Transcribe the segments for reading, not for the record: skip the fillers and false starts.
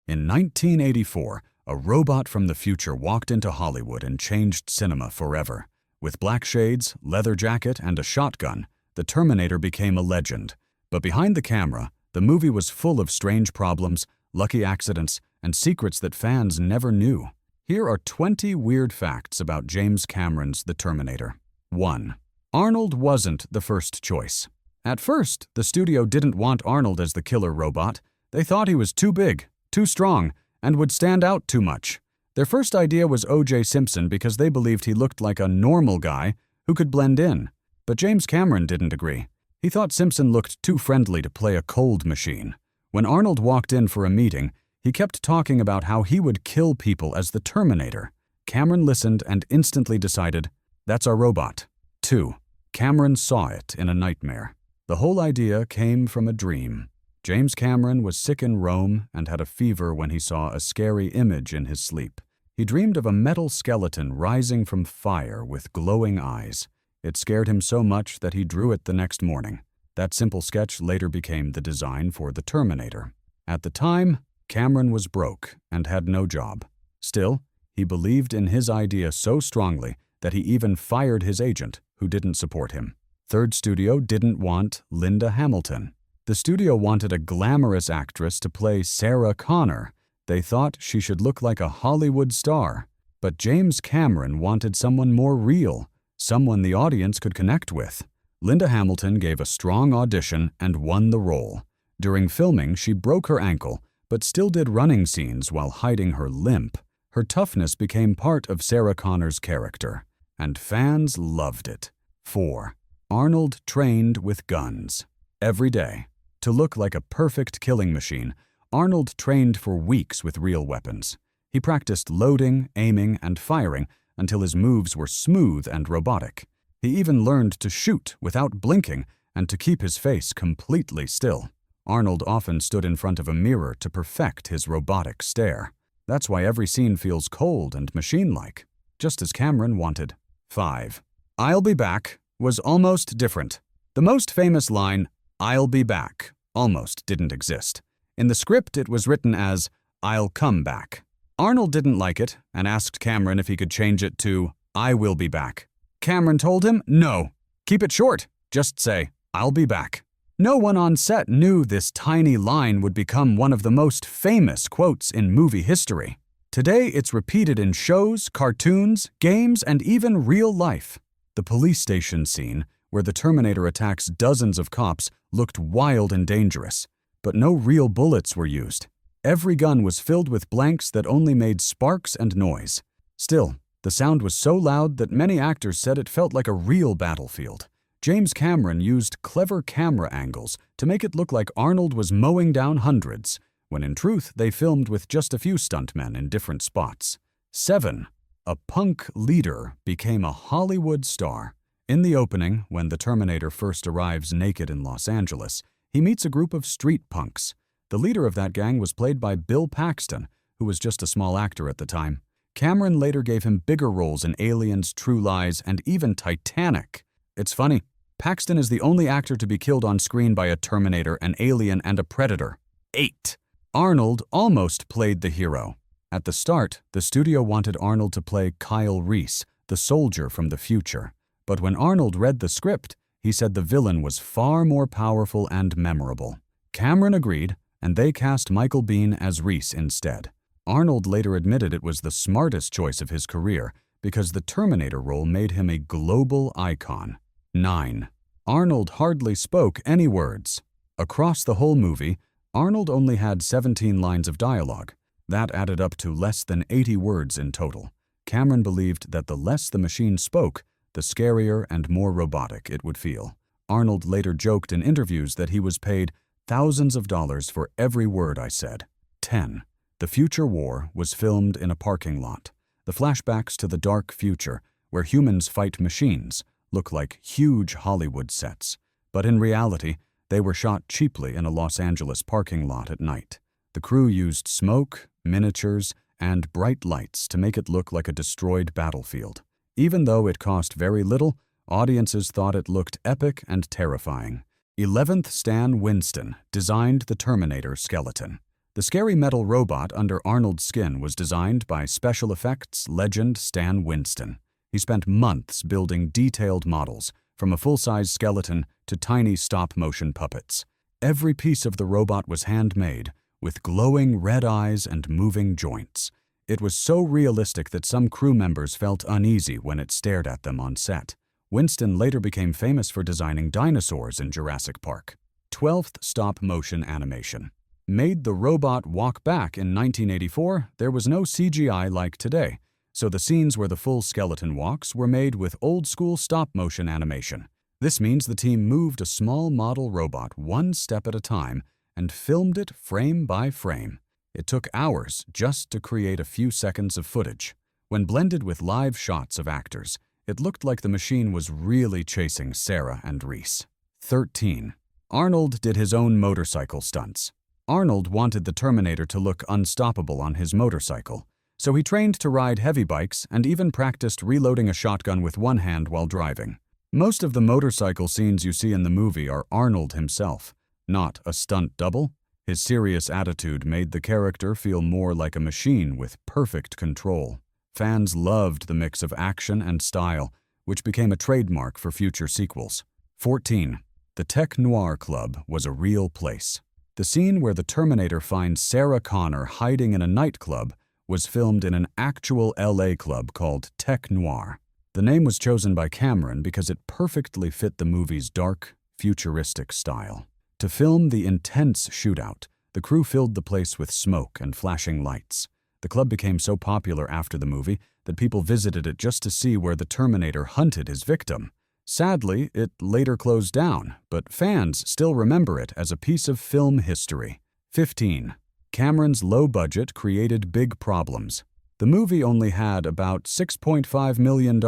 In 1984, a robot from the future walked into Hollywood and changed cinema forever. With black shades, leather jacket, and a shotgun, the Terminator became a legend. But behind the camera, the movie was full of strange problems, lucky accidents, and secrets that fans never knew. Here are 20 weird facts about James Cameron's The Terminator. 1. Arnold wasn't the first choice. At first, the studio didn't want Arnold as the killer robot. They thought he was too big, too strong, and would stand out too much. Their first idea was O.J. Simpson because they believed he looked like a normal guy who could blend in. But James Cameron didn't agree. He thought Simpson looked too friendly to play a cold machine. When Arnold walked in for a meeting, he kept talking about how he would kill people as the Terminator. Cameron listened and instantly decided, that's our robot. 2. Cameron saw it in a nightmare. The whole idea came from a dream. James Cameron was sick in Rome and had a fever when he saw a scary image in his sleep. He dreamed of a metal skeleton rising from fire with glowing eyes. It scared him so much that he drew it the next morning. That simple sketch later became the design for the Terminator. At the time, Cameron was broke and had no job. Still, he believed in his idea so strongly that he even fired his agent, who didn't support him. Third studio didn't want Linda Hamilton. The studio wanted a glamorous actress to play Sarah Connor. They thought she should look like a Hollywood star. But James Cameron wanted someone more real, someone the audience could connect with. Linda Hamilton gave a strong audition and won the role. During filming, she broke her ankle, but still did running scenes while hiding her limp. Her toughness became part of Sarah Connor's character, and fans loved it. 4. Arnold trained with guns. Every day. To look like a perfect killing machine, Arnold trained for weeks with real weapons. He practiced loading, aiming, and firing until his moves were smooth and robotic. He even learned to shoot without blinking and to keep his face completely still. Arnold often stood in front of a mirror to perfect his robotic stare. That's why every scene feels cold and machine-like, just as Cameron wanted. 5. I'll be back was almost different. The most famous line, I'll be back, almost didn't exist. In the script, it was written as, I'll come back. Arnold didn't like it and asked Cameron if he could change it to, I will be back. Cameron told him, no, keep it short. Just say, I'll be back. No one on set knew this tiny line would become one of the most famous quotes in movie history. Today, it's repeated in shows, cartoons, games, and even real life. The police station scene, where the Terminator attacks dozens of cops, looked wild and dangerous. But no real bullets were used. Every gun was filled with blanks that only made sparks and noise. Still, the sound was so loud that many actors said it felt like a real battlefield. James Cameron used clever camera angles to make it look like Arnold was mowing down hundreds, when in truth they filmed with just a few stuntmen in different spots. 7. A punk leader became a Hollywood star. In the opening, when the Terminator first arrives naked in Los Angeles, he meets a group of street punks. The leader of that gang was played by Bill Paxton, who was just a small actor at the time. Cameron later gave him bigger roles in Aliens, True Lies, and even Titanic. It's funny, Paxton is the only actor to be killed on screen by a Terminator, an alien, and a Predator. 8. Arnold almost played the hero. At the start, the studio wanted Arnold to play Kyle Reese, the soldier from the future. But when Arnold read the script, he said the villain was far more powerful and memorable. Cameron agreed, and they cast Michael Biehn as Reese instead. Arnold later admitted it was the smartest choice of his career because the Terminator role made him a global icon. 9. Arnold hardly spoke any words. Across the whole movie, Arnold only had 17 lines of dialogue. That added up to less than 80 words in total. Cameron believed that the less the machine spoke, the scarier and more robotic it would feel. Arnold later joked in interviews that he was paid thousands of dollars for every word I said. 10. The Future War was filmed in a parking lot. The flashbacks to the dark future, where humans fight machines, look like huge Hollywood sets. But in reality, they were shot cheaply in a Los Angeles parking lot at night. The crew used smoke, miniatures, and bright lights to make it look like a destroyed battlefield. Even though it cost very little, audiences thought it looked epic and terrifying. 11th Stan Winston designed the Terminator skeleton. The The scary metal robot under Arnold's skin was designed by special effects legend Stan Winston. He spent months building detailed models, from a full-size skeleton to tiny stop-motion puppets. Every piece of the robot was handmade, with glowing red eyes and moving joints. It was so realistic that some crew members felt uneasy when it stared at them on set. Winston later became famous for designing dinosaurs in Jurassic Park. 12th stop-motion animation. Made the robot walk back in 1984, there was no CGI like today, so the scenes where the full skeleton walks were made with old-school stop-motion animation. This means the team moved a small model robot one step at a time and filmed it frame by frame. It took hours just to create a few seconds of footage. When blended with live shots of actors, it looked like the machine was really chasing Sarah and Reese. 13. Arnold did his own motorcycle stunts. Arnold wanted the Terminator to look unstoppable on his motorcycle, so he trained to ride heavy bikes and even practiced reloading a shotgun with one hand while driving. Most of the motorcycle scenes you see in the movie are Arnold himself, not a stunt double. His serious attitude made the character feel more like a machine with perfect control. Fans loved the mix of action and style, which became a trademark for future sequels. 14. The Tech Noir Club was a real place. The scene where the Terminator finds Sarah Connor hiding in a nightclub was filmed in an actual LA club called Tech Noir. The name was chosen by Cameron because it perfectly fit the movie's dark, futuristic style. To film the intense shootout, the crew filled the place with smoke and flashing lights. The club became so popular after the movie that people visited it just to see where the Terminator hunted his victim. Sadly, it later closed down, but fans still remember it as a piece of film history. 15. Cameron's low budget created big problems. The movie only had about $6.5 million,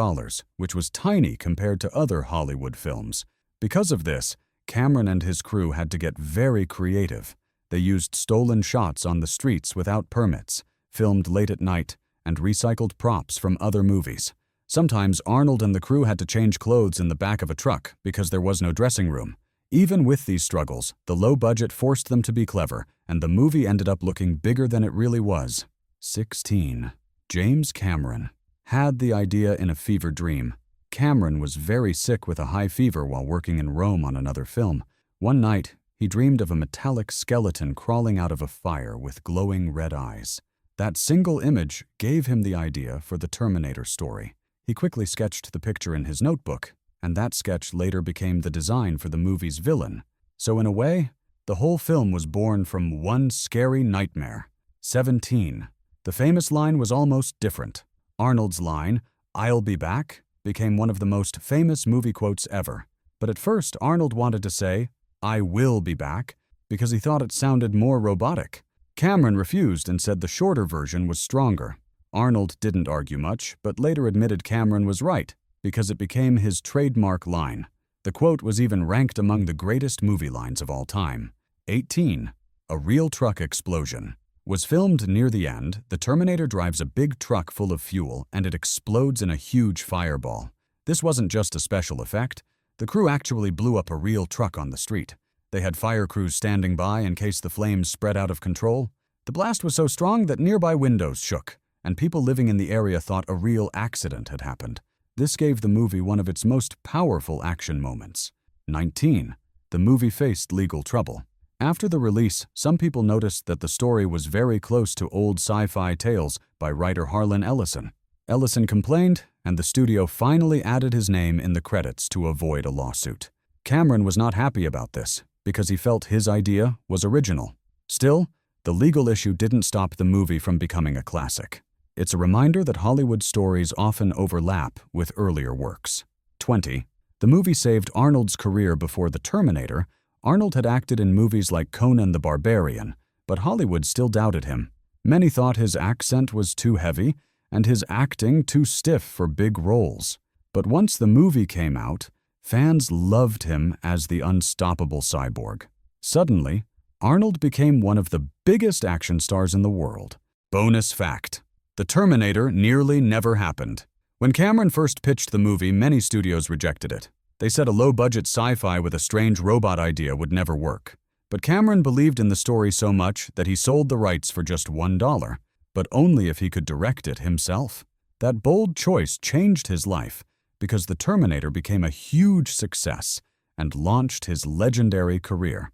which was tiny compared to other Hollywood films. Because of this, Cameron and his crew had to get very creative. They used stolen shots on the streets without permits, filmed late at night, and recycled props from other movies. Sometimes Arnold and the crew had to change clothes in the back of a truck because there was no dressing room. Even with these struggles, the low budget forced them to be clever, and the movie ended up looking bigger than it really was. 16. James Cameron had the idea in a fever dream. Cameron was very sick with a high fever while working in Rome on another film. One night, he dreamed of a metallic skeleton crawling out of a fire with glowing red eyes. That single image gave him the idea for the Terminator story. He quickly sketched the picture in his notebook, and that sketch later became the design for the movie's villain. So in a way, the whole film was born from one scary nightmare. 17. The famous line was almost different. Arnold's line, "I'll be back," became one of the most famous movie quotes ever. But at first, Arnold wanted to say, "I will be back," because he thought it sounded more robotic. Cameron refused and said the shorter version was stronger. Arnold didn't argue much, but later admitted Cameron was right, because it became his trademark line. The quote was even ranked among the greatest movie lines of all time. 18. A real truck explosion. Was filmed near the end, the Terminator drives a big truck full of fuel and it explodes in a huge fireball. This wasn't just a special effect. The crew actually blew up a real truck on the street. They had fire crews standing by in case the flames spread out of control. The blast was so strong that nearby windows shook, and people living in the area thought a real accident had happened. This gave the movie one of its most powerful action moments. 19. The movie faced legal trouble. After the release, some people noticed that the story was very close to old sci-fi tales by writer Harlan Ellison. Ellison complained, and the studio finally added his name in the credits to avoid a lawsuit. Cameron was not happy about this, because he felt his idea was original. Still, the legal issue didn't stop the movie from becoming a classic. It's a reminder that Hollywood stories often overlap with earlier works. 20. The movie saved Arnold's career before The Terminator. Arnold had acted in movies like Conan the Barbarian, but Hollywood still doubted him. Many thought his accent was too heavy and his acting too stiff for big roles. But once the movie came out, fans loved him as the unstoppable cyborg. Suddenly, Arnold became one of the biggest action stars in the world. Bonus fact: The Terminator nearly never happened. When Cameron first pitched the movie, many studios rejected it. They said a low-budget sci-fi with a strange robot idea would never work. But Cameron believed in the story so much that he sold the rights for just $1, but only if he could direct it himself. That bold choice changed his life because The Terminator became a huge success and launched his legendary career.